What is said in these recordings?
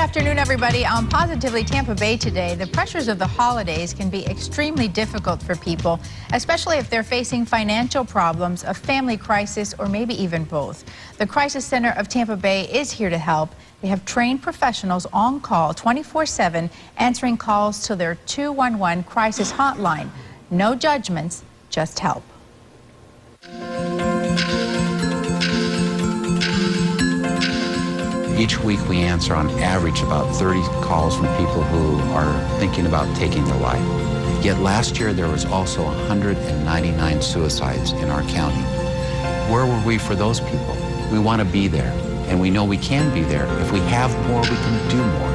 afternoon, everybody. On Positively Tampa Bay today, the pressures of the holidays can be extremely difficult for people, especially if they're facing financial problems, a family crisis, or maybe even both. The Crisis Center of Tampa Bay is here to help. They have trained professionals on call 24/7, answering calls to their 211 crisis hotline. No judgments, just help. Each week we answer on average about 30 calls from people who are thinking about taking their life. Yet last year there was also 199 suicides in our county. Where were we for those people? We want to be there, and we know we can be there. If we have more, we can do more.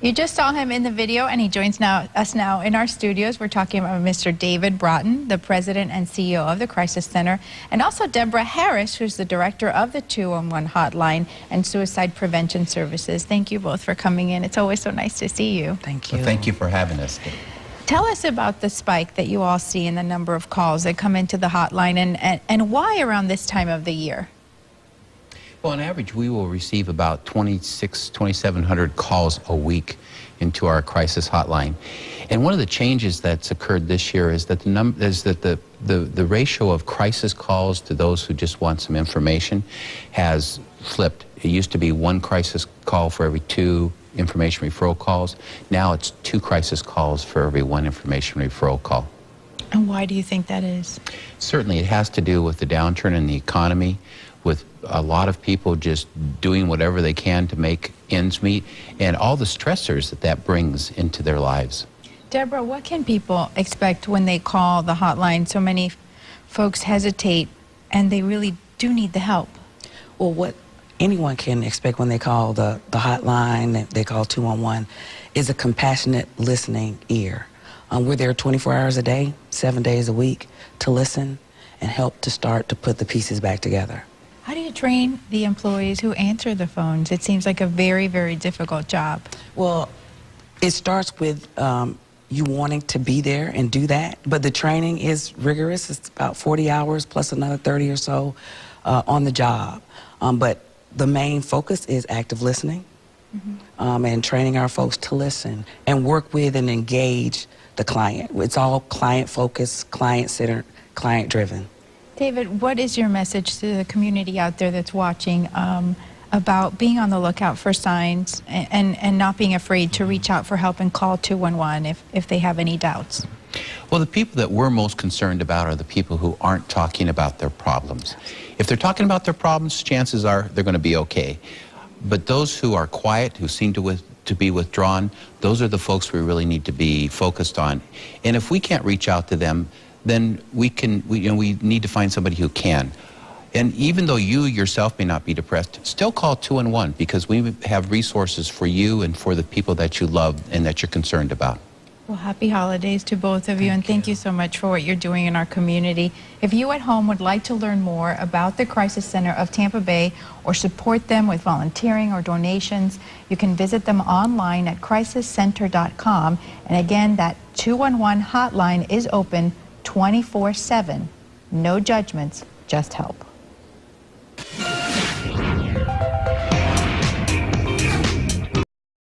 You just saw him in the video, and he joins us now in our studios. We're talking about Mr. David Broughton, the president and CEO of the Crisis Center, and also Deborah Harris, who's the director of the 211 Hotline and Suicide Prevention Services. Thank you both for coming in. It's always so nice to see you. Thank you. Well, thank you for having us. Tell us about the spike that you all see in the number of calls that come into the hotline, and why around this time of the year? Well, on average, we will receive about 2,700 calls a week into our crisis hotline. And one of the changes that's occurred this year is that the ratio of crisis calls to those who just want some information has flipped. It used to be one crisis call for every 2 information referral calls. Now it's 2 crisis calls for every 1 information referral call. And why do you think that is? Certainly it has to do with the downturn in the economy, with a lot of people just doing whatever they can to make ends meet, and all the stressors that brings into their lives. Deborah, what can people expect when they call the hotline? So many folks hesitate, and they really do need the help. Well, what anyone can expect when they call the hotline, they call 211, is a compassionate listening ear. We're there 24 hours a day, 7 days a week, to listen and help to start to put the pieces back together. How do you train the employees who answer the phones? It seems like a very, very difficult job. Well, it starts with you wanting to be there and do that, but the training is rigorous. It's about 40 hours plus another 30 or so on the job. But the main focus is active listening, and training our folks to listen and work with and engage the client. It's all client-focused, client-centered, client-driven. David, what is your message to the community out there that's watching about being on the lookout for signs and not being afraid to reach out for help and call 211 if they have any doubts? Well, the people that we're most concerned about are the people who aren't talking about their problems. If they're talking about their problems, chances are they're going to be okay. But those who are quiet, who seem to be withdrawn, those are the folks we really need to be focused on. And if we can't reach out to them, then we need to find somebody who can. And even though you yourself may not be depressed, still call 211, because we have resources for you and for the people that you love and that you're concerned about. Well, happy holidays to both of you, and thank you so much for what you're doing in our community. If you at home would like to learn more about the Crisis Center of Tampa Bay or support them with volunteering or donations, you can visit them online at crisiscenter.com. And again, that 211 hotline is open 24/7. No judgments, just help.